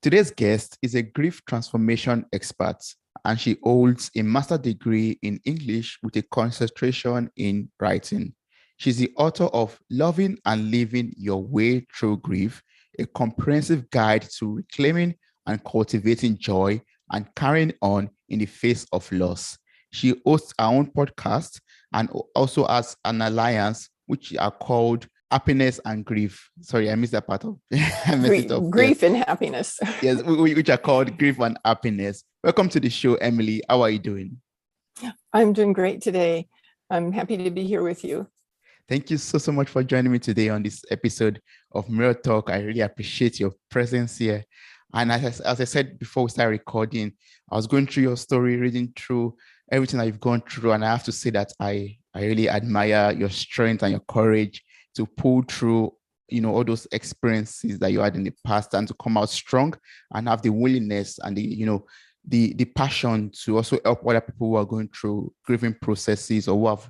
Today's guest is a grief transformation expert, and she holds a master's degree in English with a concentration in writing. She's the author of Loving and Living Your Way Through Grief, a comprehensive guide to reclaiming and cultivating joy and carrying on in the face of loss. She hosts her own podcast and also has an alliance which are called Happiness and Grief. Sorry, I missed that part of I messed it up. Grief and happiness. Yes, which are called Grief and Happiness. Welcome to the show, Emily. How are you doing? I'm doing great today. I'm happy to be here with you. Thank you so much for joining me today on this episode of Mirror Talk. I really appreciate your presence here. And as I said before we started recording, I was going through your story, reading through everything that you've gone through. And I have to say that I really admire your strength and your courage to pull through, all those experiences that you had in the past and to come out strong and have the willingness and the passion to also help other people who are going through grieving processes or who have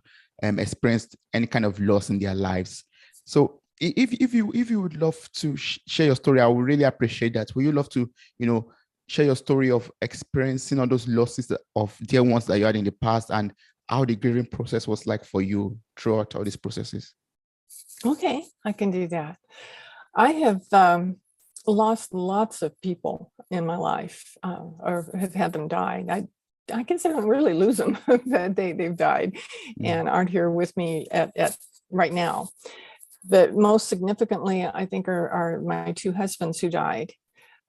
experienced any kind of loss in their lives. So if you would love to share your story, I would really appreciate that. Would you love to, share your story of experiencing all those losses of dear ones that you had in the past and how the grieving process was like for you throughout all these processes? Okay, I can do that. I have lost lots of people in my life or have had them die. I consider them really lose them that they've died and aren't here with me at right now. But most significantly, I think are my two husbands who died.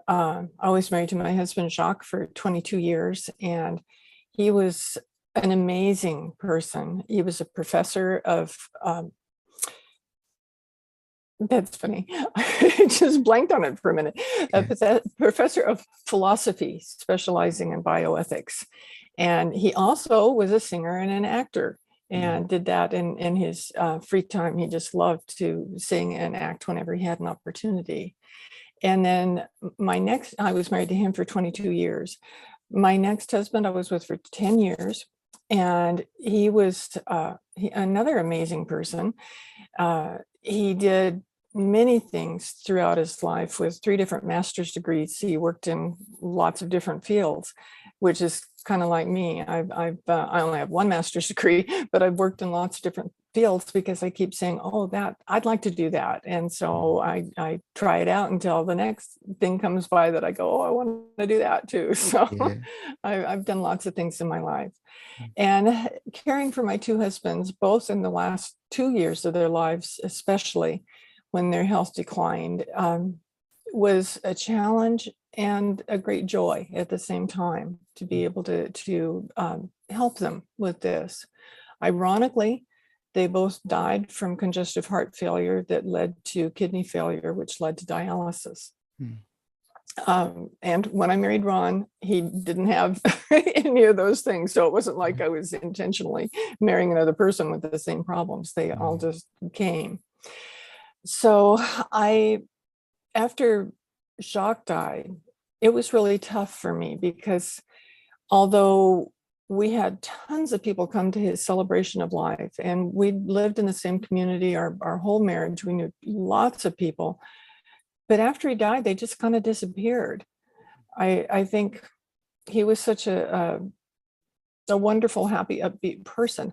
I was married to my husband, Jacques, for 22 years, and he was an amazing person. He was a professor of that's funny. I just blanked on it for a minute. A professor of philosophy, specializing in bioethics. And he also was a singer and an actor and did that in his free time. He just loved to sing and act whenever he had an opportunity. And then I was married to him for 22 years. My next husband I was with for 10 years. And he was another amazing person. He did many things throughout his life with 3 different master's degrees. He worked in lots of different fields, which is kind of like me. I only have 1 master's degree, but I've worked in lots of different fields because I keep saying, that I'd like to do that. And so I try it out until the next thing comes by that I go, I want to do that too. So I've done lots of things in my life. And caring for my 2 husbands, both in the last 2 years of their lives, especially when their health declined, was a challenge and a great joy at the same time to be able to help them with this. Ironically, they both died from congestive heart failure that led to kidney failure, which led to dialysis. And when I married Ron, he didn't have any of those things. So it wasn't like I was intentionally marrying another person with the same problems. They all just came. So after Jacques died, it was really tough for me because although we had tons of people come to his celebration of life and we lived in the same community, our whole marriage, we knew lots of people, but after he died, they just kind of disappeared. I think he was such a wonderful, happy, upbeat person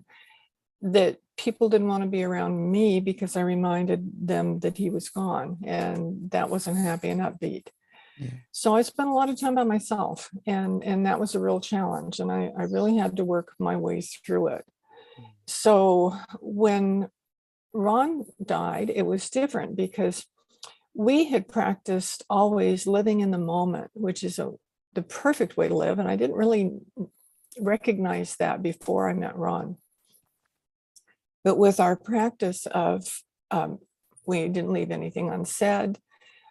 that people didn't want to be around me because I reminded them that he was gone, and that wasn't happy and upbeat. So I spent a lot of time by myself, and that was a real challenge, and I really had to work my way through it. So when Ron died, it was different because we had practiced always living in the moment, which is the perfect way to live, and I didn't really recognize that before I met Ron. But with our practice of, we didn't leave anything unsaid.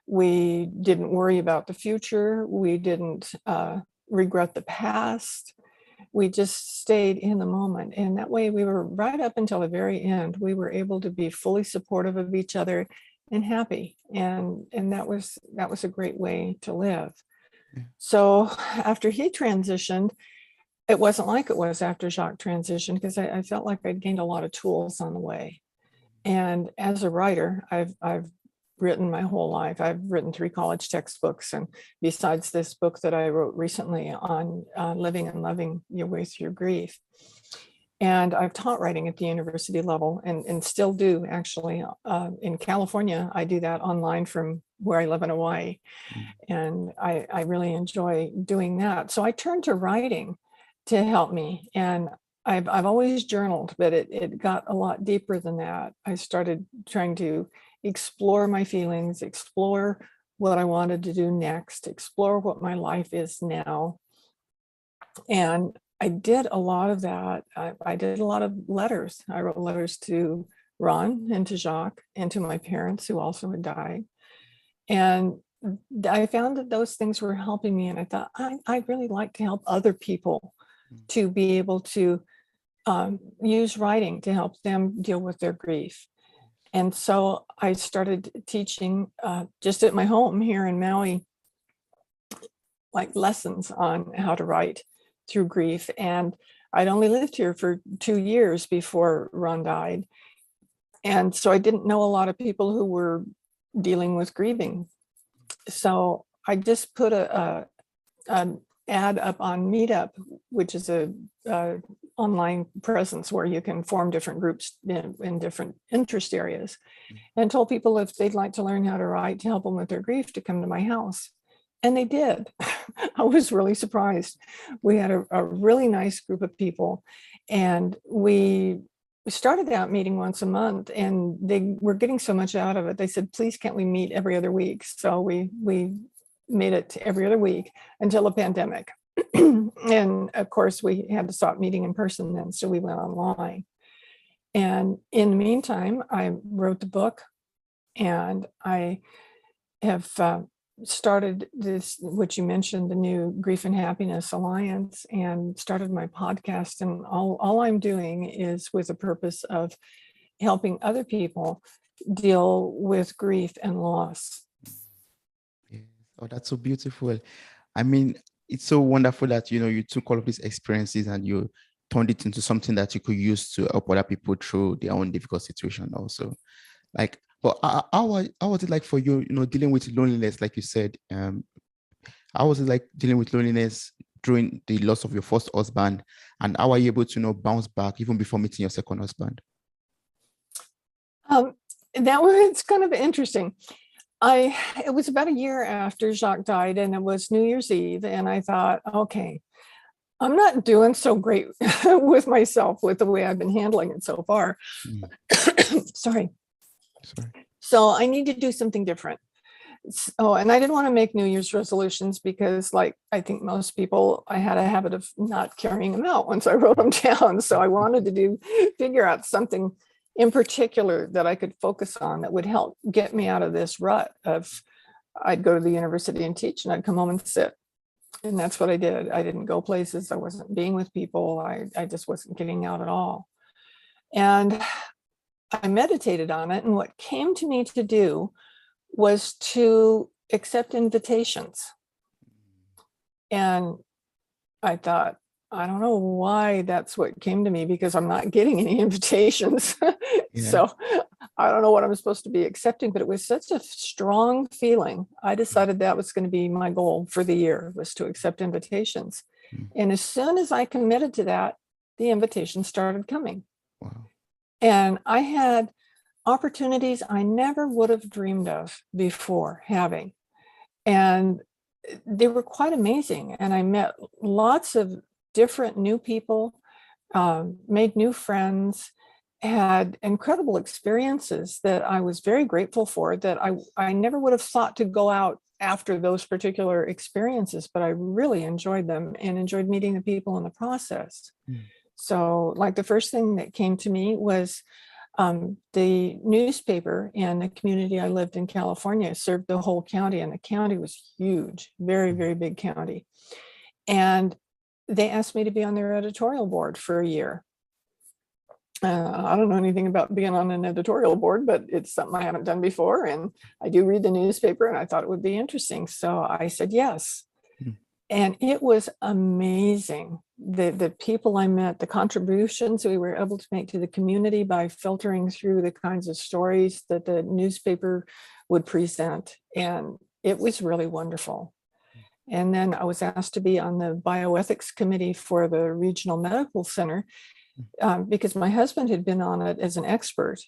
We didn't worry about the future. We didn't regret the past. We just stayed in the moment. And that way we were right up until the very end, we were able to be fully supportive of each other and happy. And that was a great way to live. So after he transitioned, it wasn't like it was after Jacques transitioned, because I felt like I'd gained a lot of tools on the way. And as a writer, I've written my whole life. I've written 3 college textbooks, and besides this book that I wrote recently on living and loving your way through your grief. And I've taught writing at the university level, and still do, actually. In California, I do that online from where I live in Hawaii. And I really enjoy doing that. So I turned to writing to help me. And I've always journaled, but it got a lot deeper than that. I started trying to explore my feelings, explore what I wanted to do next, explore what my life is now. And I did a lot of that. I did a lot of letters. I wrote letters to Ron and to Jacques and to my parents, who also had died. And I found that those things were helping me. And I thought, I'd really like to help other people to be able to use writing to help them deal with their grief. And so I started teaching just at my home here in Maui, like lessons on how to write through grief. And I'd only lived here for 2 years before Ron died. And so I didn't know a lot of people who were dealing with grieving. So I just put an ad up on Meetup, which is a online presence where you can form different groups in different interest areas, and told people if they'd like to learn how to write to help them with their grief to come to my house. And they did. I was really surprised. We had a really nice group of people, and we started out meeting once a month, and they were getting so much out of it. They said, please, can't we meet every other week? So we made it every other week until the pandemic. And of course, we had to stop meeting in person then, so we went online. And in the meantime, I wrote the book, and I have started this, which you mentioned, the new Grief and Happiness Alliance, and started my podcast. And all I'm doing is with the purpose of helping other people deal with grief and loss. Yes. Oh, that's so beautiful. I mean, it's so wonderful that, you took all of these experiences and you turned it into something that you could use to help other people through their own difficult situation also. Like, but how was it like for you, dealing with loneliness, like you said? How was it like dealing with loneliness during the loss of your first husband? And how are you able to, bounce back even before meeting your second husband? That was kind of interesting. It was about a year after Jacques died, and it was New Year's Eve. And I thought, okay, I'm not doing so great with myself with the way I've been handling it so far. Sorry. So I need to do something different. And I didn't want to make New Year's resolutions because, like I think most people, I had a habit of not carrying them out once I wrote them down. So I wanted to figure out something in particular that I could focus on that would help get me out of this rut of, I'd go to the university and teach, and I'd come home and sit. And that's what I did. I didn't go places. I wasn't being with people. I just wasn't getting out at all. And I meditated on it. And what came to me to do was to accept invitations. And I thought, I don't know why that's what came to me, because I'm not getting any invitations. Yeah. So I don't know what I'm supposed to be accepting, but it was such a strong feeling. I decided that was going to be my goal for the year, was to accept invitations. And as soon as I committed to that, the invitations started coming. Wow. And I had opportunities I never would have dreamed of before having. And they were quite amazing. And I met lots of different new people, made new friends, had incredible experiences that I was very grateful for, that I never would have thought to go out after those particular experiences, but I really enjoyed them and enjoyed meeting the people in the process. So like the first thing that came to me was the newspaper in the community I lived in California served the whole county, and the county was huge, very, very big county. And they asked me to be on their editorial board for a year. I don't know anything about being on an editorial board, but it's something I haven't done before. And I do read the newspaper, and I thought it would be interesting. So I said yes. And it was amazing. The people I met, the contributions we were able to make to the community by filtering through the kinds of stories that the newspaper would present. And it was really wonderful. And then I was asked to be on the bioethics committee for the regional medical center, because my husband had been on it as an expert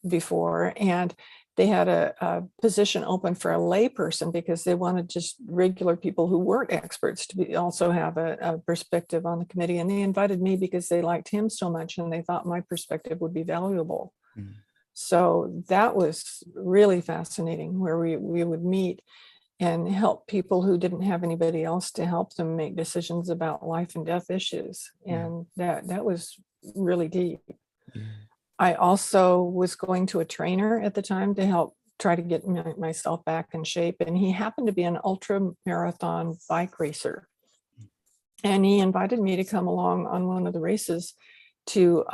before, and they had a position open for a layperson because they wanted just regular people who weren't experts to also have a perspective on the committee. And they invited me because they liked him so much and they thought my perspective would be valuable. Mm. So that was really fascinating, where we would meet and help people who didn't have anybody else to help them make decisions about life and death issues. And that was really deep. Yeah. I also was going to a trainer at the time to help try to get myself back in shape. And he happened to be an ultra marathon bike racer. And he invited me to come along on one of the races to,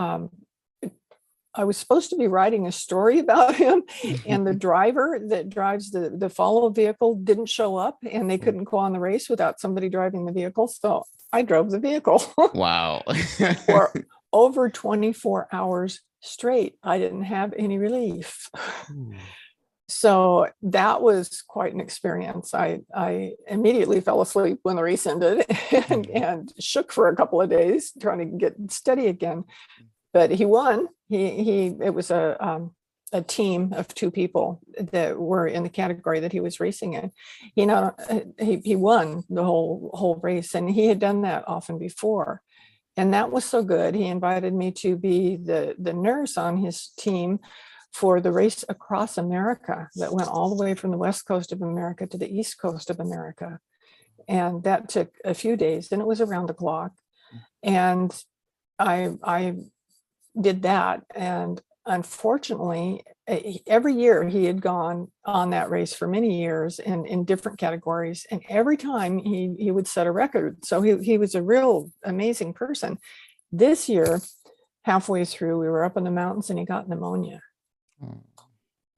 I was supposed to be writing a story about him, and the driver that drives the follow vehicle didn't show up, and they couldn't go on the race without somebody driving the vehicle. So I drove the vehicle. Wow. For over 24 hours straight. I didn't have any relief. Ooh. So that was quite an experience. I immediately fell asleep when the race ended and shook for a couple of days trying to get steady again. But he won. It was a team of two people that were in the category that he was racing in. He won the whole race, and he had done that often before. And that was so good. He invited me to be the nurse on his team for the race across America that went all the way from the West Coast of America to the East Coast of America. And that took a few days, and it was around the clock. And I did that. And unfortunately, every year he had gone on that race for many years and in different categories. And every time he would set a record. So he was a real amazing person. This year, halfway through, we were up in the mountains and he got pneumonia. Oh.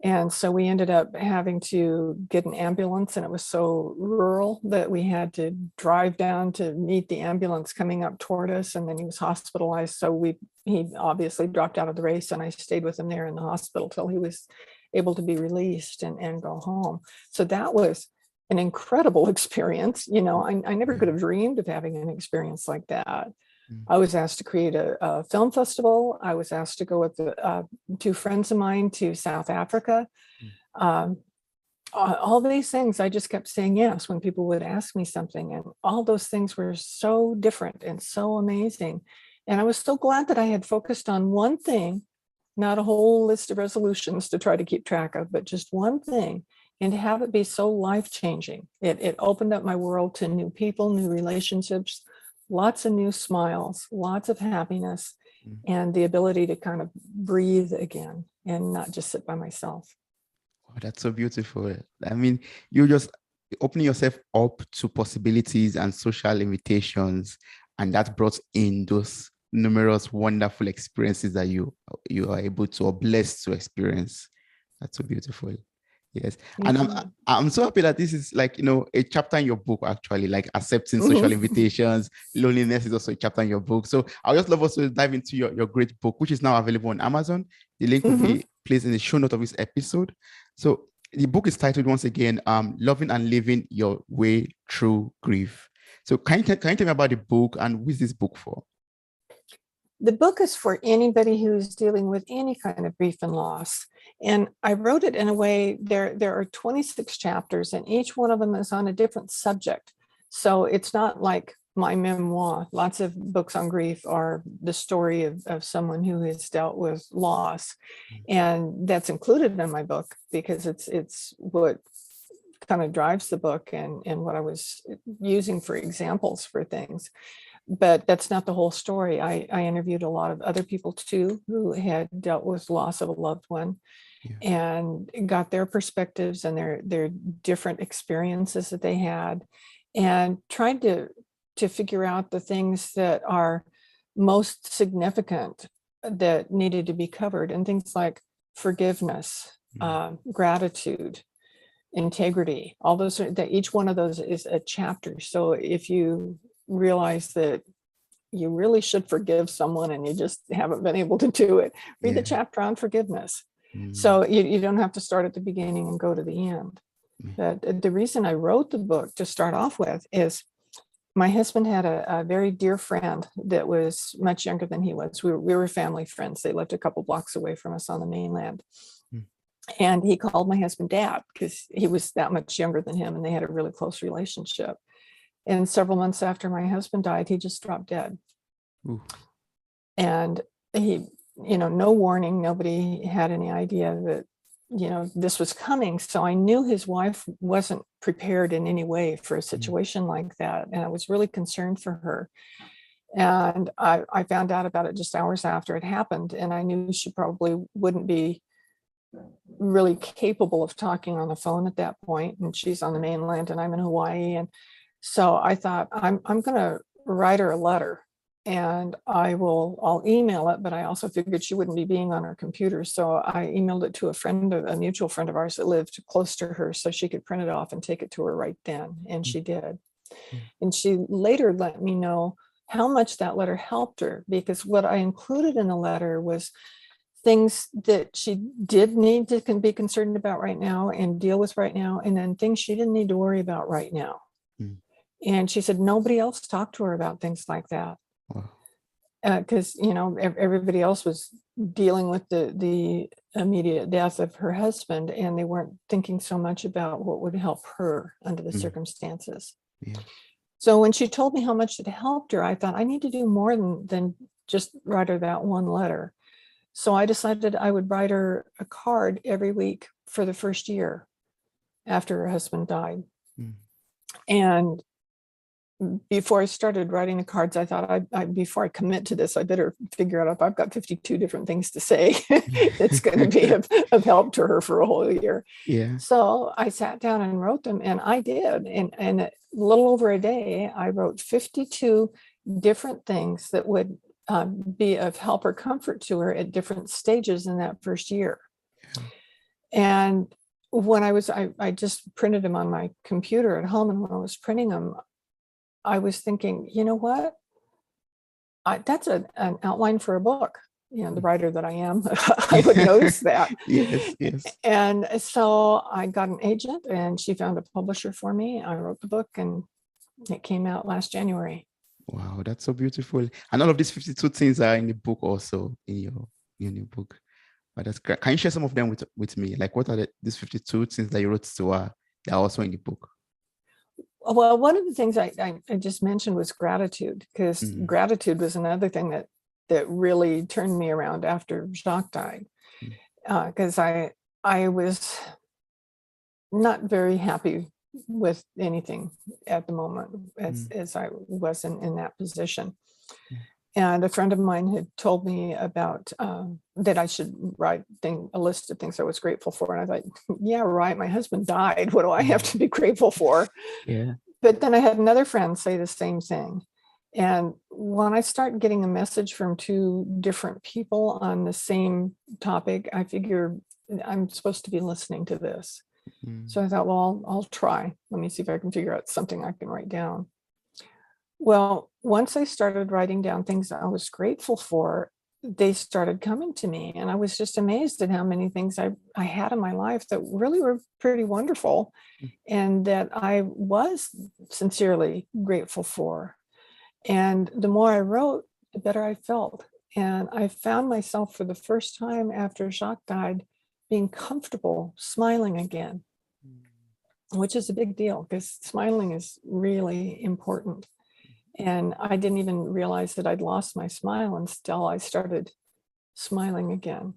And so we ended up having to get an ambulance, and it was so rural that we had to drive down to meet the ambulance coming up toward us. And then he was hospitalized. So he obviously dropped out of the race, and I stayed with him there in the hospital till he was able to be released and go home. So that was an incredible experience. I never could have dreamed of having an experience like that. I was asked to create a film festival. I was asked to go with two friends of mine to South Africa. All these things, I just kept saying yes when people would ask me something. And all those things were so different and so amazing. And I was so glad that I had focused on one thing, not a whole list of resolutions to try to keep track of, but just one thing, and to have it be so life-changing. It opened up my world to new people, new relationships, lots of new smiles, lots of happiness, and the ability to kind of breathe again and not just sit by myself. Oh, that's so beautiful. I mean, you just opening yourself up to possibilities and social invitations, and that brought in those numerous wonderful experiences that you are able to, or blessed to experience. That's so beautiful. Yes. And I'm so happy that this is like, a chapter in your book, actually, like accepting social invitations. Loneliness is also a chapter in your book. So I'll just love us to dive into your great book, which is now available on Amazon. The link will be placed in the show note of this episode. So the book is titled, once again, Loving and Living Your Way Through Grief. So can you tell me about the book, and who is this book for? The book is for anybody who's dealing with any kind of grief and loss. And I wrote it in a way, there are 26 chapters, and each one of them is on a different subject. So it's not like my memoir. Lots of books on grief are the story of someone who has dealt with loss. And that's included in my book because it's what kind of drives the book and what I was using for examples for things. But that's not the whole story. I interviewed a lot of other people too who had dealt with loss of a loved one, and got their perspectives and their different experiences that they had, and tried to figure out the things that are most significant that needed to be covered, and things like forgiveness, gratitude, integrity, all those, that each one of those is a chapter. So if you realize that you really should forgive someone and you just haven't been able to do it, read the Yeah. chapter on forgiveness. Mm. So you don't have to start at the beginning and go to the end. Mm. But the reason I wrote the book to start off with is my husband had a very dear friend that was much younger than he was. We were family friends. They lived a couple blocks away from us on the mainland. Mm. And he called my husband Dad because he was that much younger than him and they had a really close relationship. And several months after my husband died, he just dropped dead. Ooh. And he, no warning, nobody had any idea that, this was coming. So I knew his wife wasn't prepared in any way for a situation like that. And I was really concerned for her. And I found out about it just hours after it happened. And I knew she probably wouldn't be really capable of talking on the phone at that point. And she's on the mainland and I'm in Hawaii. And so I thought, I'm going to write her a letter and I'll email it, but I also figured she wouldn't be being on her computer. So I emailed it to a mutual friend of ours that lived close to her so she could print it off and take it to her right then. And she did. Yeah. And she later let me know how much that letter helped her, because what I included in the letter was things that she did need to be concerned about right now and deal with right now, and then things she didn't need to worry about right now. Mm. And she said nobody else talked to her about things like that. Wow. Because everybody else was dealing with the immediate death of her husband, and they weren't thinking so much about what would help her under the circumstances. Yeah. So when she told me how much it helped her, I thought I need to do more than just write her that one letter. So I decided I would write her a card every week for the first year after her husband died. Mm. And before I started writing the cards, I thought before I commit to this, I better figure out if I've got 52 different things to say that's going to be of help to her for a whole year. Yeah. So I sat down and wrote them, and I did. And a little over a day, I wrote 52 different things that would be of help or comfort to her at different stages in that first year. Yeah. And when I just printed them on my computer at home, and when I was printing them, I was thinking, you know what? That's an outline for a book. The writer that I am, I would notice that. Yes, yes. And so I got an agent, and she found a publisher for me. I wrote the book, and it came out last January. Wow, that's so beautiful. And all of these 52 things are in the book also, in your new book. But that's great. Can you share some of them with me? Like, what are these 52 things that you wrote to that are also in the book? Well, one of the things I just mentioned was gratitude, because gratitude was another thing that really turned me around after Jacques died. Because I was not very happy with anything at the moment as I was in that position. And a friend of mine had told me about that I should write a list of things I was grateful for. And I thought, yeah, right, my husband died. What do I have to be grateful for? Yeah. But then I had another friend say the same thing. And when I start getting a message from two different people on the same topic, I figure I'm supposed to be listening to this. So I thought, well, I'll try. Let me see if I can figure out something I can write down. Well, once I started writing down things I was grateful for, they started coming to me. And I was just amazed at how many things I had in my life that really were pretty wonderful and that I was sincerely grateful for. And the more I wrote, the better I felt. And I found myself for the first time after Jacques died being comfortable smiling again, which is a big deal because smiling is really important. And I didn't even realize that I'd lost my smile until I started smiling again.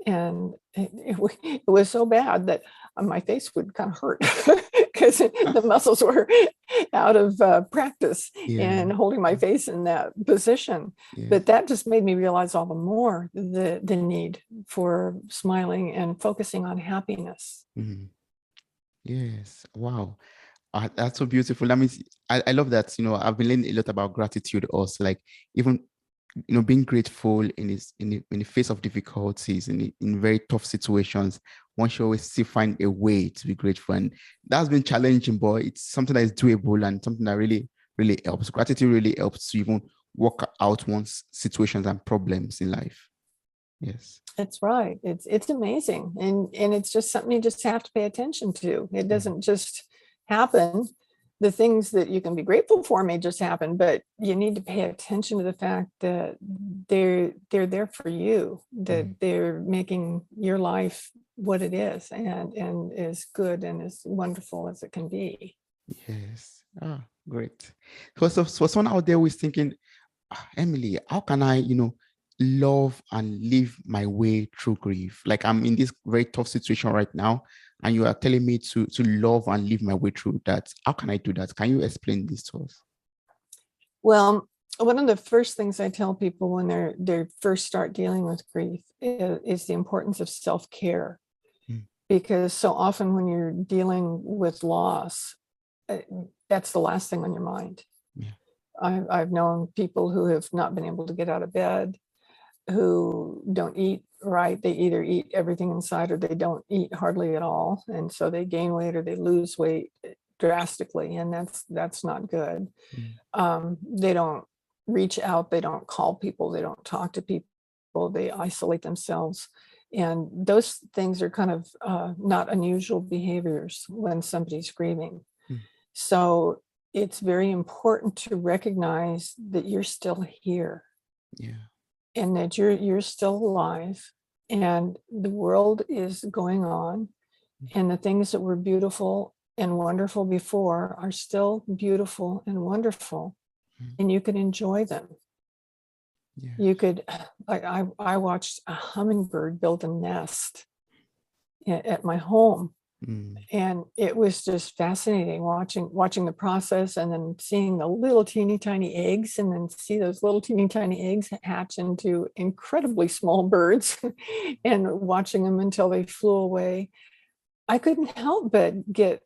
And it was so bad that my face would kind of hurt because the muscles were out of practice in holding my face in that position. But that just made me realize all the more the need for smiling and focusing on happiness. Yes. Wow. That's so beautiful. That means I love that. I've been learning a lot about gratitude also. Like even being grateful in the face of difficulties, in very tough situations. One should always still find a way to be grateful, and that's been challenging, but it's something that is doable and something that really really helps. Gratitude really helps to even work out one's situations and problems in life. Yes. That's right. It's amazing. And it's just something you just have to pay attention to. It doesn't just happen. The things that you can be grateful for may just happen, but you need to pay attention to the fact that they're there for you, that they're making your life what it is and as good and as wonderful as it can be. Yes. Ah, great. So someone out there who is thinking, Emily, how can I, love and live my way through grief? Like I'm in this very tough situation right now, and you are telling me to love and live my way through that. How can I do that? Can you explain this to us? Well, one of the first things I tell people when they first start dealing with grief is the importance of self-care. Mm. Because so often when you're dealing with loss, that's the last thing on your mind. Yeah. I've known people who have not been able to get out of bed, who don't eat right. They either eat everything inside or they don't eat hardly at all. And so they gain weight or they lose weight drastically. And that's not good. They don't reach out. They don't call people. They don't talk to people. They isolate themselves. And those things are kind of not unusual behaviors when somebody's grieving. Mm. So it's very important to recognize that you're still here. Yeah. And that you're still alive and the world is going on, and the things that were beautiful and wonderful before are still beautiful and wonderful, and you can enjoy them. Yes. You could, like I watched a hummingbird build a nest at my home. And it was just fascinating watching the process, and then seeing the little teeny tiny eggs, and then see those little teeny tiny eggs hatch into incredibly small birds and watching them until they flew away. I couldn't help but get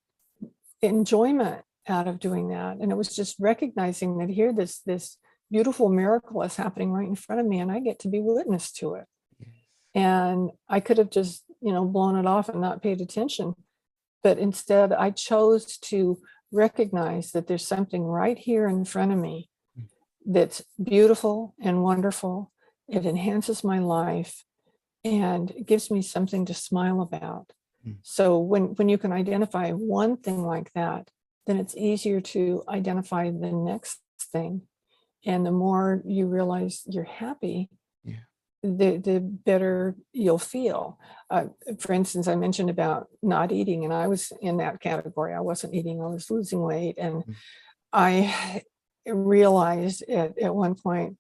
enjoyment out of doing that. And it was just recognizing that here this beautiful miracle is happening right in front of me, and I get to be witness to it. Yes. And I could have just, blown it off and not paid attention. But instead, I chose to recognize that there's something right here in front of me that's beautiful and wonderful. It enhances my life and it gives me something to smile about. So when you can identify one thing like that, then it's easier to identify the next thing. And the more you realize you're happy, the better you'll feel. For instance, I mentioned about not eating, and I was in that category. I wasn't eating, I was losing weight. And I realized at one point,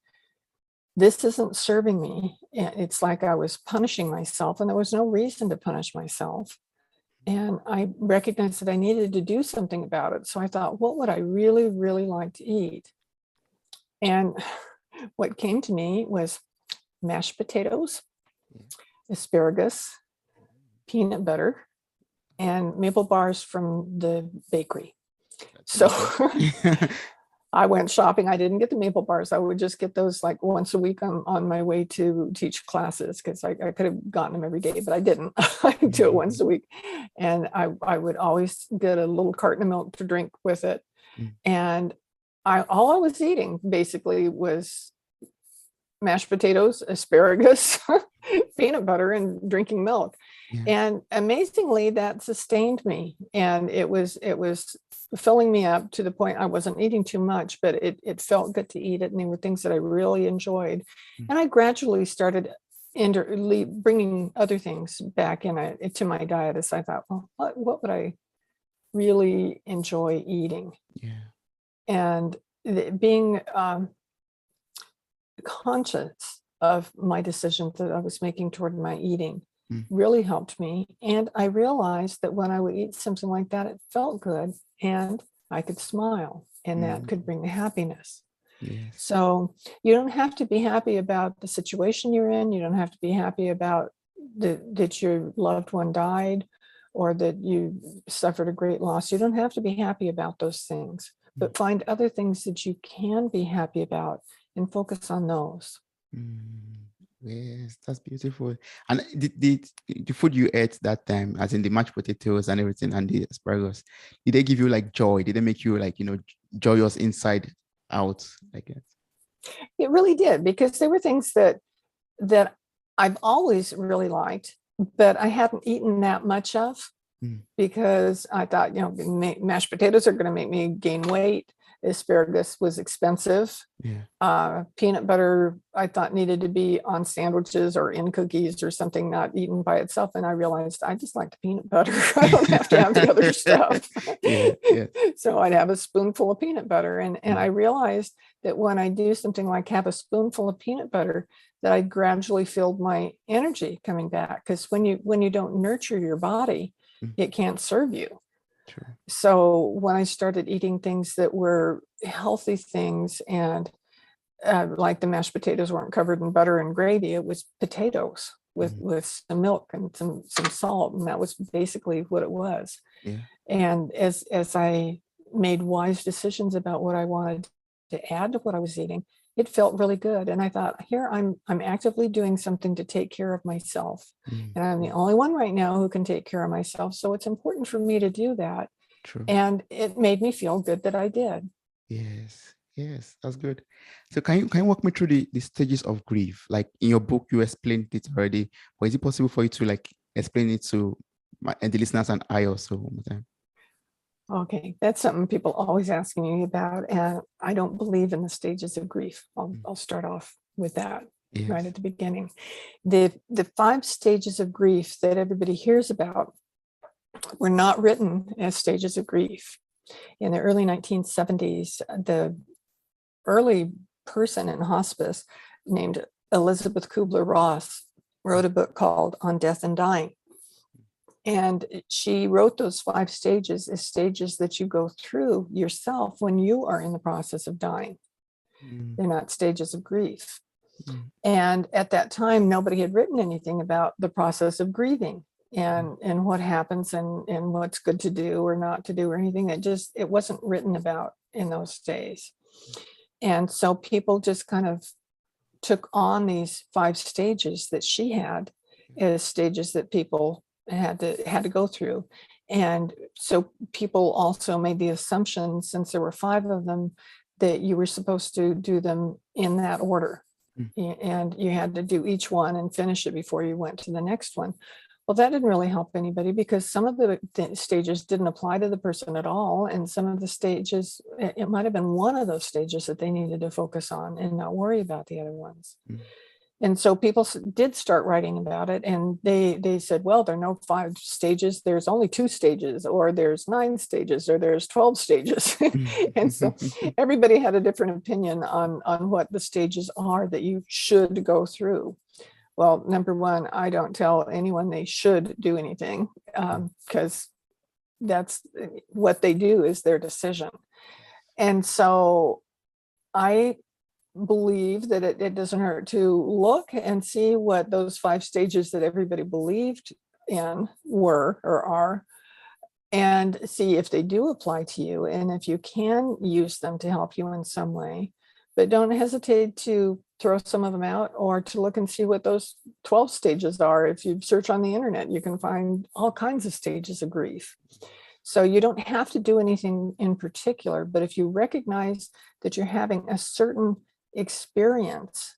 this isn't serving me. It's like I was punishing myself, and there was no reason to punish myself. And I recognized that I needed to do something about it. So I thought, what would I really, really like to eat? And what came to me was mashed potatoes, asparagus, peanut butter, and maple bars from the bakery. So I went shopping. I didn't get the maple bars. I would just get those like once a week on my way to teach classes, because I could have gotten them every day, but I didn't. I do it once a week. And I would always get a little carton of milk to drink with it. And all I was eating basically was mashed potatoes, asparagus, peanut butter, and drinking milk. And amazingly, that sustained me. And it was filling me up to the point I wasn't eating too much, but it felt good to eat it. And they were things that I really enjoyed. And I gradually started bringing other things back into my diet, as I thought, well, what would I really enjoy eating? And being conscious of my decisions that I was making toward my eating really helped me. And I realized that when I would eat something like that, it felt good and I could smile, and that could bring the happiness. So you don't have to be happy about the situation you're in. You don't have to be happy about that your loved one died or that you suffered a great loss. You don't have to be happy about those things, but find other things that you can be happy about and focus on those. Mm, yes, that's beautiful. And the food you ate that time, as in the mashed potatoes and everything and the asparagus, did they give you like joy? Did they make you like, joyous inside out like that? It really did, because there were things that I've always really liked, but I hadn't eaten that much of, Mm, because I thought, mashed potatoes are going to make me gain weight. Asparagus was expensive. yeah. Peanut butter, I thought, needed to be on sandwiches or in cookies or something, not eaten by itself. And I realized I just like the peanut butter. I don't have to have the other stuff. Yeah, yeah. So I'd have a spoonful of peanut butter. And I Mm, realized that when I do something like have a spoonful of peanut butter, that I gradually feel my energy coming back. Because when you don't nurture your body, mm, it can't serve you. true. So when I started eating things that were healthy things, and like the mashed potatoes weren't covered in butter and gravy, it was potatoes with Mm, with some milk and some salt, and that was basically what it was. yeah. And as I made wise decisions about what I wanted to add to what I was eating, it felt really good. And I thought, here I'm actively doing something to take care of myself. Mm, And I'm the mm, only one right now who can take care of myself. So it's important for me to do that. true. And it made me feel good that I did. Yes, yes, that's good. So can you walk me through the stages of grief? Like in your book, you explained it already, but is it possible for you to like explain it to and the listeners and I also one more time? Okay, that's something people always ask me about. And I don't believe in the stages of grief. I'll, Mm, I'll start off with that right yes. at the beginning. The 5 stages of grief that everybody hears about were not written as stages of grief. In the early 1970s, the early person in hospice named Elizabeth Kubler-Ross wrote a book called On Death and Dying. And she wrote those 5 stages as stages that you go through yourself when you are in the process of dying. Mm, They're not stages of grief. mm, And at that time, nobody had written anything about the process of grieving mm, and what happens and what's good to do or not to do or anything. It wasn't written about in those days. And so people just kind of took on these 5 stages that she had as stages that people had to go through. And so people also made the assumption, since there were 5 of them, that you were supposed to do them in that order. mm, And you had to do each one and finish it before you went to the next one. Well, that didn't really help anybody, because some of the stages didn't apply to the person at all. And some of the stages, it might have been one of those stages that they needed to focus on and not worry about the other ones. mm, And so people did start writing about it, and they said, well, there are no 5 stages, there's only 2 stages, or there's 9 stages, or there's 12 stages. And so mm. everybody had a different opinion on what the stages are that you should go through. Well, number one, I don't tell anyone they should do anything, because that's what they do is their decision. And so I believe that it doesn't hurt to look and see what those 5 stages that everybody believed in were or are, and see if they do apply to you and if you can use them to help you in some way. But don't hesitate to throw some of them out, or to look and see what those 12 stages are. If you search on the internet, you can find all kinds of stages of grief. So you don't have to do anything in particular, but if you recognize that you're having a certain experience,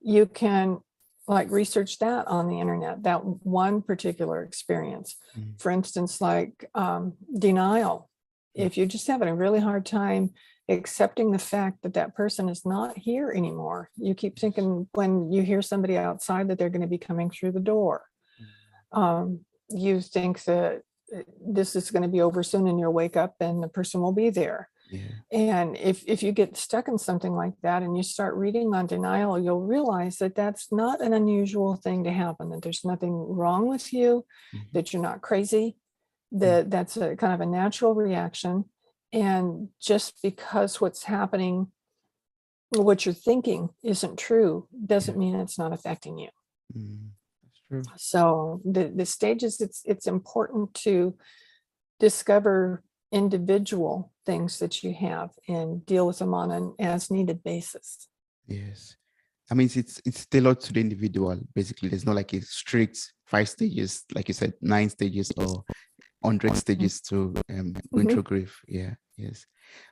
you can like research that on the internet, that one particular experience. Mm, For instance, like denial. mm, If you're just having a really hard time accepting the fact that that person is not here anymore, you keep yes. thinking when you hear somebody outside that they're going to be coming through the door. Mm, You think that this is going to be over soon, and you'll wake up and the person will be there. yeah. And if you get stuck in something like that and you start reading on denial, you'll realize that that's not an unusual thing to happen, that there's nothing wrong with you, Mhm, that you're not crazy, mm, that that's a kind of a natural reaction. And just because what's happening, what you're thinking isn't true, yeah. doesn't mean it's not affecting you. Mm, that's true. So the stages, it's important to discover individual things that you have and deal with them on an as needed basis. Yes. I mean, it's tailored to the individual. Basically, there's not like a strict 5 stages, like you said, 9 stages or 100 stages to going Mhm. through grief. Yeah. Yes.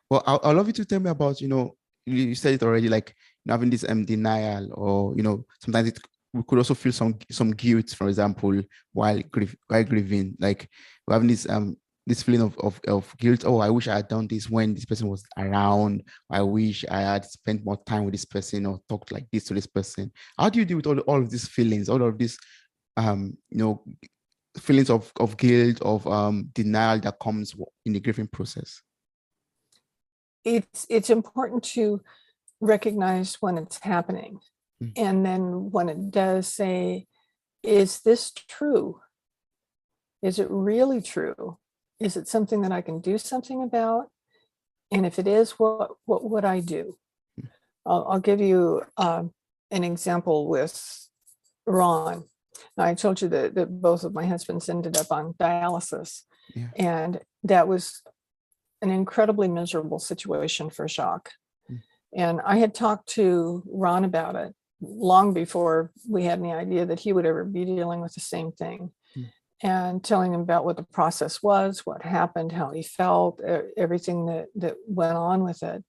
Well, I'd love you to tell me about, you said it already, like having this denial, or sometimes we could also feel some guilt, for example, while grieving, like we're having this feeling of guilt. Oh, I wish I had done this when this person was around. I wish I had spent more time with this person or talked like this to this person. How do you deal with all of these feelings, all of these um, you know, feelings of guilt, of denial that comes in the grieving process? It's important to recognize when it's happening. Mm, And then when it does, say, is this true? Is it really true? Is it something that I can do something about? And if it is, what would I do? mm, I'll give you an example with Ron. Now, I told you that both of my husbands ended up on dialysis, yeah. and that was an incredibly miserable situation for Jacques. Mm, And I had talked to Ron about it long before we had any idea that he would ever be dealing with the same thing, mm, and telling him about what the process was, what happened, how he felt, everything that went on with it.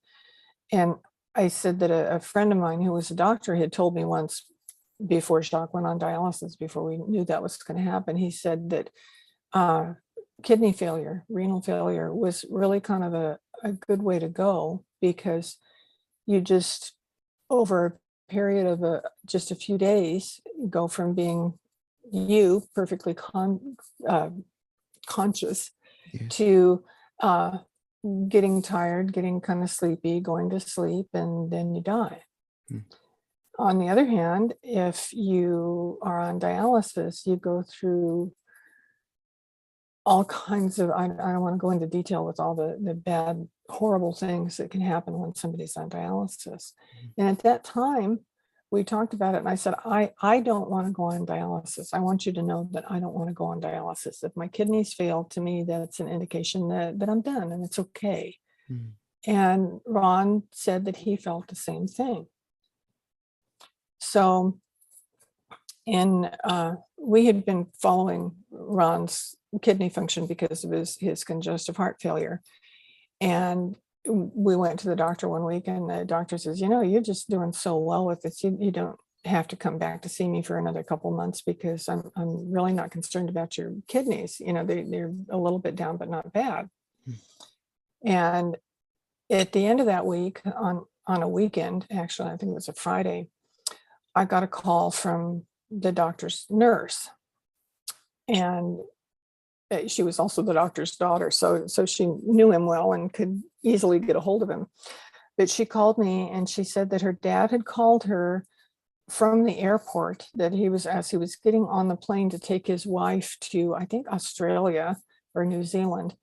And I said that a friend of mine who was a doctor had told me once, before Jacques went on dialysis, before we knew that was going to happen, he said that uh, kidney failure, renal failure was really kind of a good way to go, because you just, over a period of just a few days, go from being you perfectly uh, conscious yes. to uh, getting tired, getting kind of sleepy, going to sleep, and then you die. Mm, On the other hand, if you are on dialysis, you go through all kinds of, I don't want to go into detail with all the bad, horrible things that can happen when somebody's on dialysis. mm, And at that time, we talked about it, and I said, I don't want to go on dialysis. I want you to know that I don't want to go on dialysis. If my kidneys fail, to me, that's an indication that I'm done, and it's okay. mm, And Ron said that he felt the same thing. So, we had been following Ron's kidney function because of his congestive heart failure. And we went to the doctor one week, and the doctor says, you're just doing so well with this. You don't have to come back to see me for another couple months, because I'm really not concerned about your kidneys. They're a little bit down, but not bad. mm, And at the end of that week, on a weekend, actually, I think it was a Friday, I got a call from the doctor's nurse. And she was also the doctor's daughter, so she knew him well and could easily get a hold of him. But she called me, and she said that her dad had called her from the airport, that as he was getting on the plane to take his wife to, I think, Australia or New Zealand,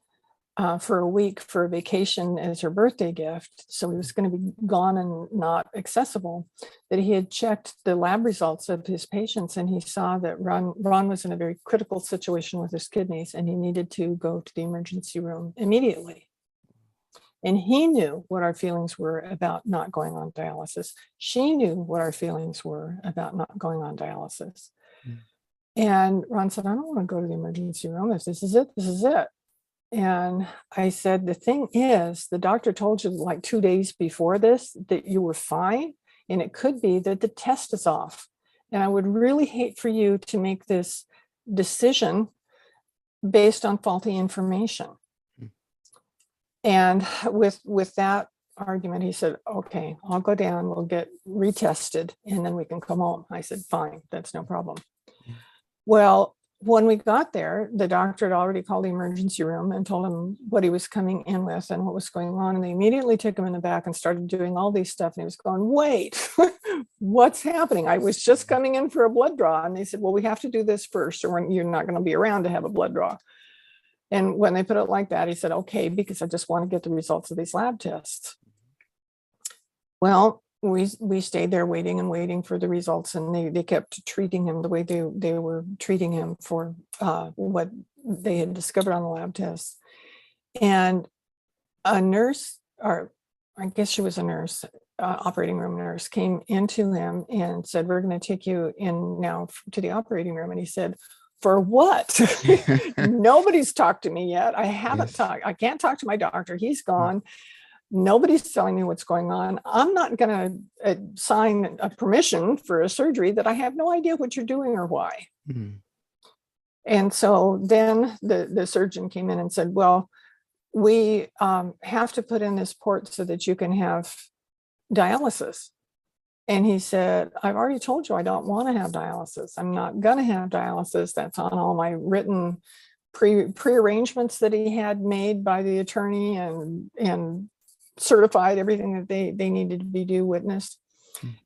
for a week for a vacation as her birthday gift. So he was going to be gone and not accessible. That he had checked the lab results of his patients, and he saw that Ron was in a very critical situation with his kidneys, and he needed to go to the emergency room immediately. And he knew what our feelings were about not going on dialysis. She knew what our feelings were about not going on dialysis. mm, And Ron said, I don't want to go to the emergency room. If this is it, this is it. And I said, the thing is, the doctor told you like 2 days before this that you were fine. And it could be that the test is off. And I would really hate for you to make this decision based on faulty information. mm, And with that argument, he said, okay, I'll go down, we'll get retested, and then we can come home. I said, fine, that's no problem. yeah. Well, when we got there, the doctor had already called the emergency room and told him what he was coming in with and what was going on. And they immediately took him in the back and started doing all these stuff. And he was going, wait, what's happening? I was just coming in for a blood draw. And they said, well, we have to do this first, or you're not going to be around to have a blood draw. And when they put it like that, he said, okay, because I just want to get the results of these lab tests. Well, we stayed there waiting and waiting for the results, and they kept treating him the way they were treating him for what they had discovered on the lab tests. And a nurse, or I guess she was a nurse, operating room nurse came into him and said, "We're going to take you in now to the operating room." And he said, "For what?" Nobody's talked to me yet. I haven't Yes. talked. I can't talk to my doctor. He's gone. Nobody's telling me what's going on. I'm not going to sign a permission for a surgery that I have no idea what you're doing or why. Mm. And so then the surgeon came in and said, "Well, we have to put in this port so that you can have dialysis." And he said, "I've already told you I don't want to have dialysis. I'm not going to have dialysis. That's on all my written pre-arrangements that he had made by the attorney and certified everything that they needed to be due witnessed."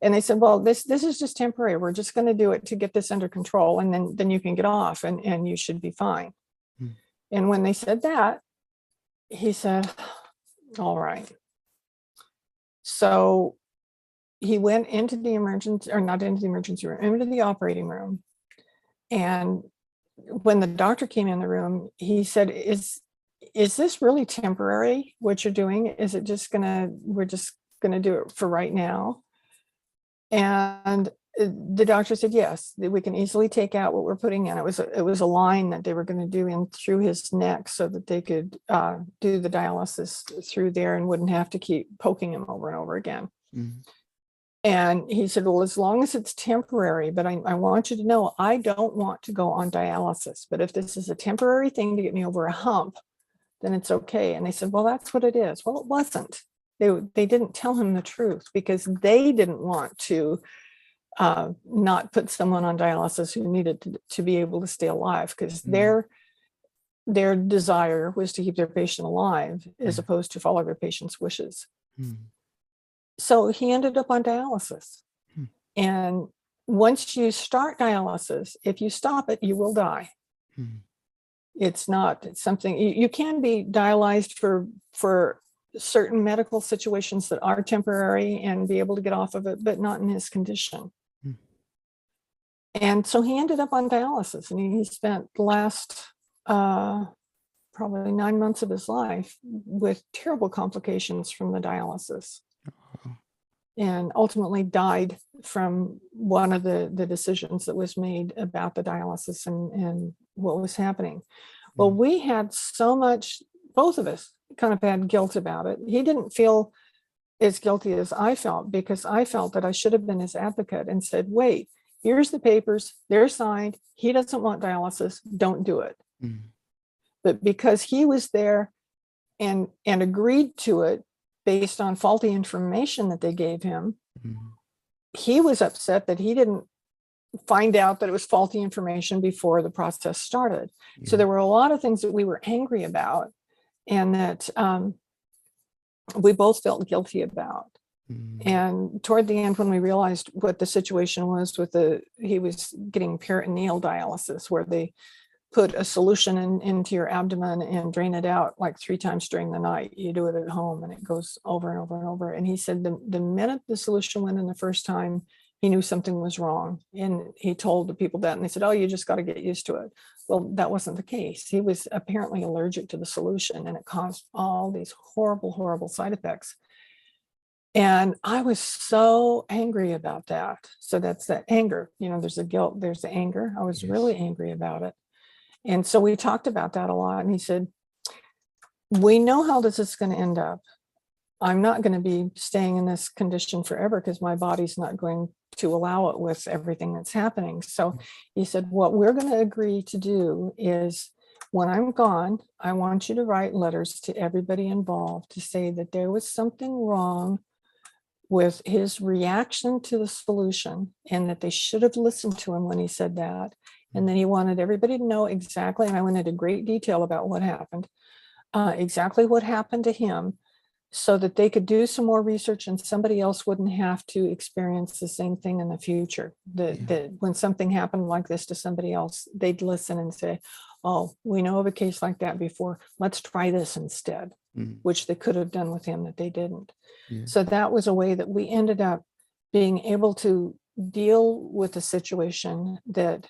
And they said, "Well, this is just temporary. We're just going to do it to get this under control, and then you can get off and you should be fine." Mm. And when they said that, he said, "All right." So he went into the emergency, or not into the emergency room, into the operating room. And when the doctor came in the room, he said, Is this really temporary, what you're doing? Is it just we're just gonna do it for right now? And the doctor said, "Yes, we can easily take out what we're putting in." It was a line that they were going to do in through his neck so that they could do the dialysis through there and wouldn't have to keep poking him over and over again. Mm. And he said, "Well, as long as it's temporary, but I want you to know, I don't want to go on dialysis. But if this is a temporary thing to get me over a hump, then it's okay." And they said, "Well, that's what it is." Well, it wasn't. They didn't tell him the truth because they didn't want to not put someone on dialysis who needed to be able to stay alive, because their desire was to keep their patient alive as opposed to follow their patient's wishes. Mm. So he ended up on dialysis. Mm. And once you start dialysis, if you stop it, you will die. Mm. It's not something you can be dialyzed for certain medical situations that are temporary and be able to get off of it, but not in his condition. Mm. And so he ended up on dialysis, and he spent the last probably 9 months of his life with terrible complications from the dialysis, and ultimately died from one of the decisions that was made about the dialysis and what was happening. Well, we had so much, both of us kind of had guilt about it. He didn't feel as guilty as I felt, because I felt that I should have been his advocate and said, "Wait, here's the papers, they're signed. He doesn't want dialysis, don't do it." Mm. But because he was there and agreed to it based on faulty information that they gave him, Mm. he was upset that he didn't find out that it was faulty information before the process started. So there were a lot of things that we were angry about, and that we both felt guilty about. Mm. And toward the end, when we realized what the situation was with he was getting peritoneal dialysis, where they put a solution into your abdomen and drain it out like 3 times during the night. You do it at home and it goes over and over and over. And he said the minute the solution went in the first time, he knew something was wrong. And he told the people that, and they said, "Oh, you just got to get used to it." Well, that wasn't the case. He was apparently allergic to the solution, and it caused all these horrible, horrible side effects. And I was so angry about that. So that's that anger. There's the guilt, there's the anger. I was really angry about it. And so we talked about that a lot. And he said, "We know how this is going to end up. I'm not going to be staying in this condition forever, because my body's not going to allow it with everything that's happening." So he said, "What we're going to agree to do is, when I'm gone, I want you to write letters to everybody involved to say that there was something wrong with his reaction to the solution, and that they should have listened to him when he said that. And then he wanted everybody to know exactly," and I went into great detail about what happened, exactly what happened to him, so that they could do some more research and somebody else wouldn't have to experience the same thing in the future. That when something happened like this to somebody else, they'd listen and say, "Oh, we know of a case like that before. Let's try this instead," which they could have done with him that they didn't. So that was a way that we ended up being able to deal with the situation. That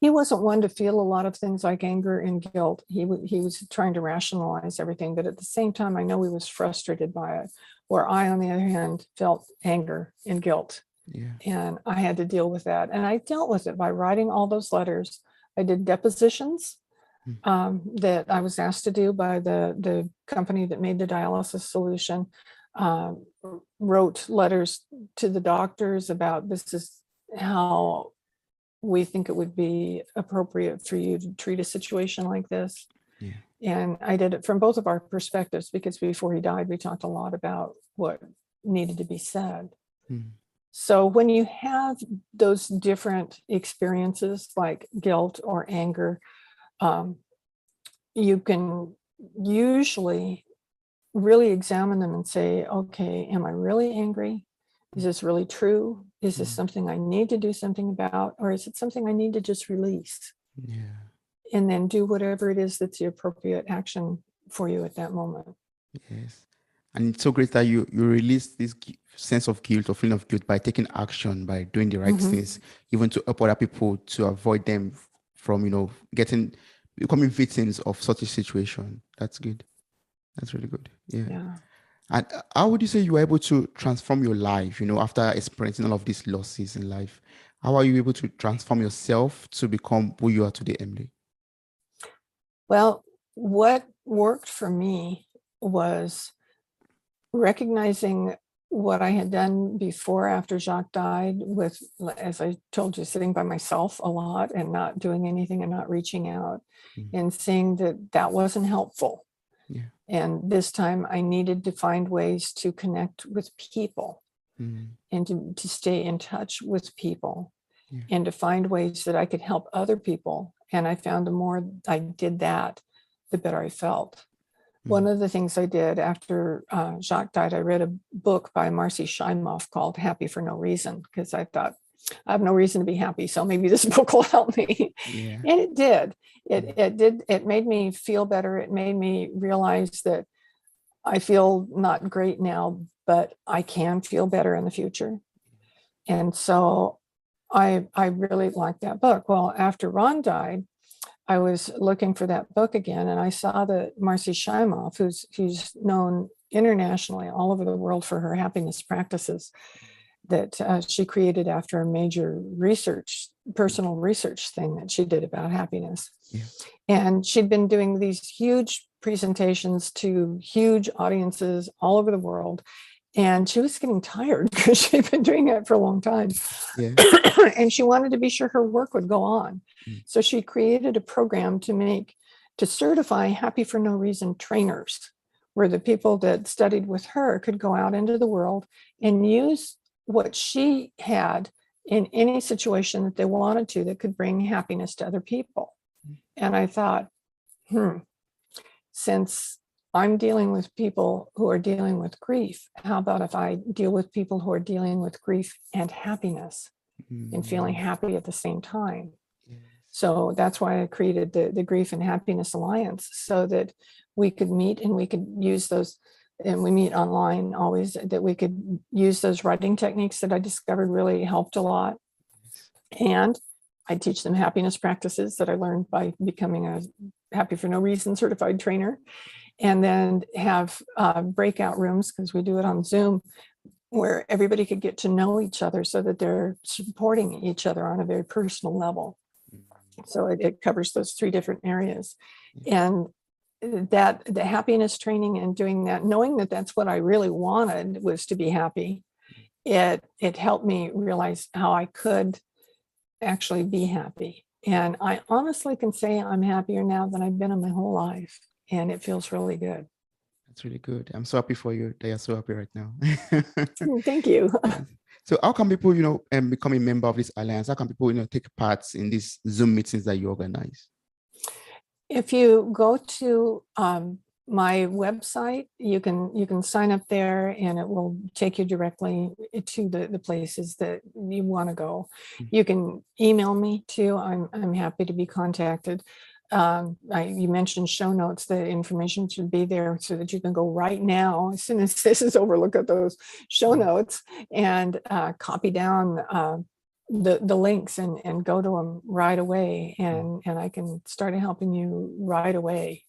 he wasn't one to feel a lot of things like anger and guilt. He was trying to rationalize everything, but at the same time, I know he was frustrated by it. where I, on the other hand, felt anger and guilt. Yeah. And I had to deal with that. And I dealt with it by writing all those letters. I did depositions that I was asked to do by the company that made the dialysis solution. Wrote letters to the doctors about this is how we think it would be appropriate for you to treat a situation like this. Yeah. And I did it from both of our perspectives, because before he died, we talked a lot about what needed to be said. Mm. So when you have those different experiences like guilt or anger, you can usually really examine them and say, okay, am I really angry? Is this really true? Is this something I need to do something about? Or is it something I need to just release? Yeah. And then do whatever it is that's the appropriate action for you at that moment. Yes. And it's so great that you release this sense of guilt or feeling of guilt by taking action, by doing the right things, even to help other people to avoid them from, becoming victims of such a situation. That's good. That's really good. Yeah. Yeah. And how would you say you were able to transform your life, after experiencing all of these losses in life? How are you able to transform yourself to become who you are today, Emily? Well, what worked for me was recognizing what I had done before, after Jacques died, with, as I told you, sitting by myself a lot and not doing anything and not reaching out, and seeing that that wasn't helpful. Yeah. And this time I needed to find ways to connect with people and to stay in touch with people and to find ways that I could help other people. And I found the more I did that, the better I felt. One of the things I did after Jacques died, I read a book by Marcy Shimoff called Happy for No Reason, because I thought, I have no reason to be happy, so maybe this book will help me. Yeah. And it did. It did. It made me feel better. It made me realize that I feel not great now, but I can feel better in the future. And so I really liked that book. Well, after Ron died, I was looking for that book again, and I saw that Marcy Shimoff, who's known internationally all over the world for her happiness practices that she created after a major personal research thing that she did about happiness. Yeah. And she'd been doing these huge presentations to huge audiences all over the world. And she was getting tired because she'd been doing it for a long time. Yeah. And she wanted to be sure her work would go on. So she created a program to certify Happy for No Reason trainers, where the people that studied with her could go out into the world and use what she had in any situation that they wanted to that could bring happiness to other people. And I thought, since I'm dealing with people who are dealing with grief, how about if I deal with people who are dealing with grief and happiness and feeling happy at the same time? Yes. So that's why I created the Grief and Happiness Alliance, so that we could meet and we could use those, and we meet online always, that we could use those writing techniques that I discovered really helped a lot. And I teach them happiness practices that I learned by becoming a Happy for No Reason certified trainer, and then have breakout rooms, because we do it on Zoom, where everybody could get to know each other so that they're supporting each other on a very personal level. So it covers those three different areas. And that the happiness training and doing that, knowing that that's what I really wanted, was to be happy, it helped me realize how I could actually be happy. And I honestly can say I'm happier now than I've been in my whole life. And it feels really good. That's really good. I'm so happy for you that you're so happy right now. Thank you. Yes. So how can people, become a member of this alliance? How can people, take part in these Zoom meetings that you organize? If you go to my website, you can sign up there, and it will take you directly to the places that you want to go. You can email me too. I'm happy to be contacted. You mentioned show notes. The information should be there so that you can go right now, as soon as this is over, look at those show notes and copy down the links and go to them right away. And I can start helping you right away.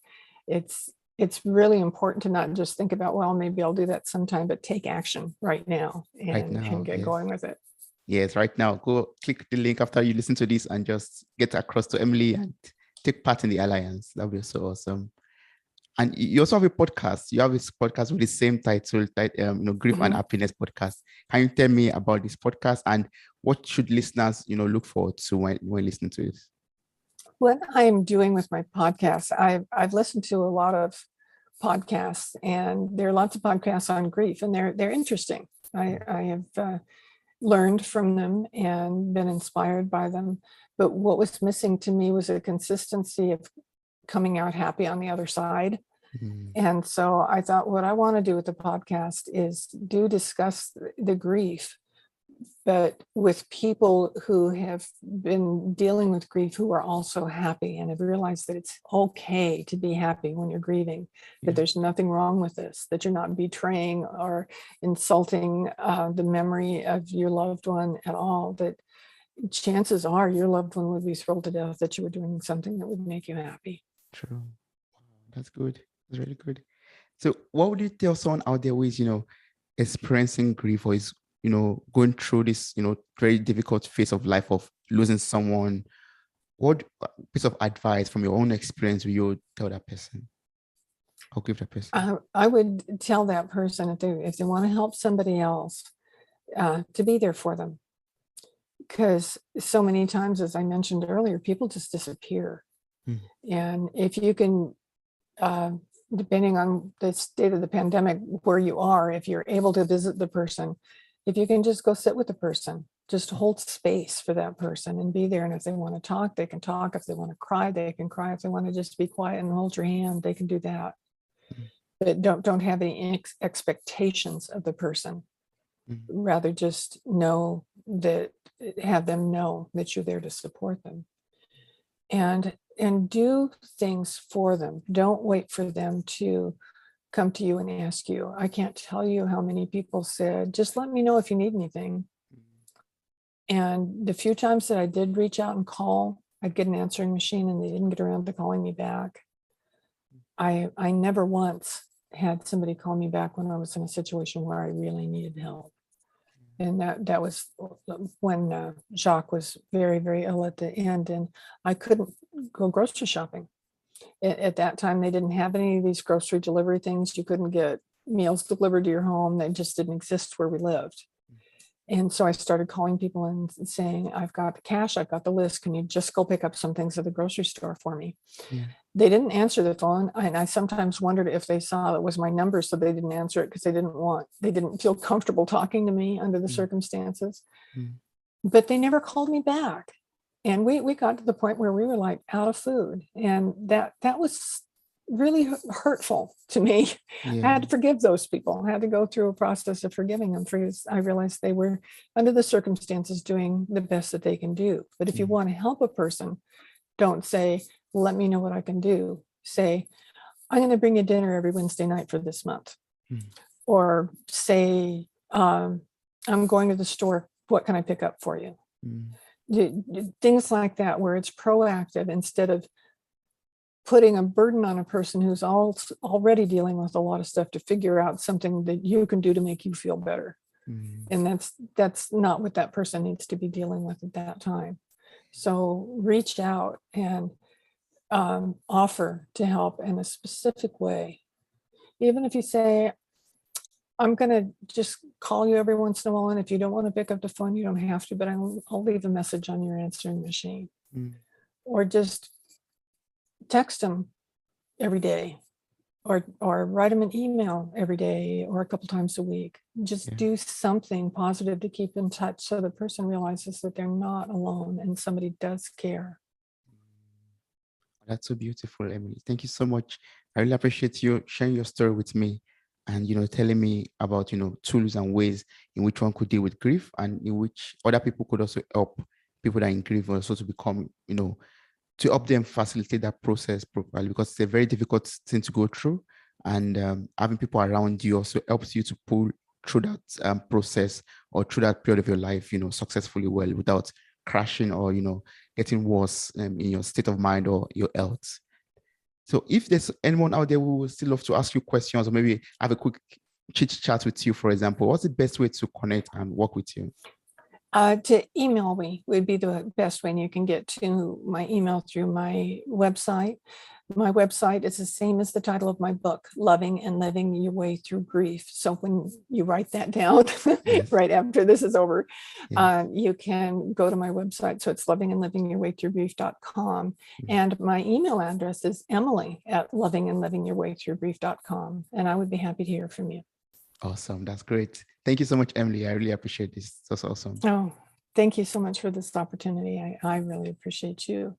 it's really important to not just think about, well, maybe I'll do that sometime, but take action right now Right and now, get yes. going with it. Yes, right now. Go click the link after you listen to this and just get across to Emily and take part in the alliance. That would be so awesome. And you also have a podcast. You have this podcast with the same title, Grief and Happiness Podcast. Can you tell me about this podcast and what should listeners, look forward to when listening to it? What I'm doing with my podcast, I've listened to a lot of podcasts, and there are lots of podcasts on grief, and they're interesting. I have learned from them and been inspired by them. But what was missing to me was a consistency of coming out happy on the other side. And so I thought, what I want to do with the podcast is discuss the grief, but with people who have been dealing with grief who are also happy and have realized that it's okay to be happy when you're grieving, that there's nothing wrong with this, that you're not betraying or insulting the memory of your loved one at all, that chances are your loved one would be thrilled to death that you were doing something that would make you happy. True. That's good. That's really good. So what would you tell someone out there who is, experiencing grief or is, going through this, very difficult phase of life of losing someone? What piece of advice from your own experience will you tell that person or give that person? I would tell that person if they want to help somebody else, to be there for them. Because so many times, as I mentioned earlier, people just disappear. And if you can, depending on the state of the pandemic where you are, if you're able to visit the person, if you can just go sit with the person, just hold space for that person and be there. And if they want to talk, they can talk. If they want to cry, they can cry. If they want to just be quiet and hold your hand, they can do that. But don't have any expectations of the person. Rather just have them know that you're there to support them. And do things for them. Don't wait for them to come to you and ask you. I can't tell you how many people said, just let me know if you need anything. And the few times that I did reach out and call, I'd get an answering machine and they didn't get around to calling me back. I never once had somebody call me back when I was in a situation where I really needed help. And that was when Jacques was very, very ill at the end, and I couldn't go grocery shopping. At that time, they didn't have any of these grocery delivery things. You couldn't get meals delivered to your home. They just didn't exist where we lived. And so I started calling people and saying, I've got the cash, I've got the list. Can you just go pick up some things at the grocery store for me? Yeah. They didn't answer the phone. And I sometimes wondered if they saw it was my number, so they didn't answer it because they didn't feel comfortable talking to me under the circumstances. But they never called me back. And we got to the point where we were like out of food. And that was really hurtful to me. Yeah. I had to forgive those people. I had to go through a process of forgiving them because I realized they were, under the circumstances, doing the best that they can do. But if you want to help a person, don't say, let me know what I can do. Say, I'm going to bring you dinner every Wednesday night for this month. Or say, I'm going to the store. What can I pick up for you? Things like that, where it's proactive instead of putting a burden on a person who's already dealing with a lot of stuff to figure out something that you can do to make you feel better. And that's not what that person needs to be dealing with at that time. So reach out and offer to help in a specific way. Even if you say, I'm going to just call you every once in a while, and if you don't want to pick up the phone, you don't have to, but I'll leave a message on your answering machine. Or just text them every day, or write them an email every day or a couple times a week. Just do something positive to keep in touch so the person realizes that they're not alone and somebody does care. That's so beautiful, Emily. Thank you so much. I really appreciate you sharing your story with me and, telling me about, tools and ways in which one could deal with grief and in which other people could also help people that are in grief also to become, to help them facilitate that process properly, because it's a very difficult thing to go through. And having people around you also helps you to pull through that process or through that period of your life, successfully well without crashing or, getting worse in your state of mind or your health. So if there's anyone out there who would still love to ask you questions or maybe have a quick chit chat with you, for example, what's the best way to connect and work with you? To email me would be the best way, and you can get to my email through my website. My website is the same as the title of my book, Loving and Living Your Way Through Grief. So when you write that down Yes. right after this is over, Yes. you can go to my website. So it's lovingandlivingyourwaythroughgrief.com. And my email address is emily@lovingandlivingyourwaythroughgrief.com. And I would be happy to hear from you. Awesome. That's great. Thank you so much, Emily. I really appreciate this. That's awesome. Oh, thank you so much for this opportunity. I really appreciate you.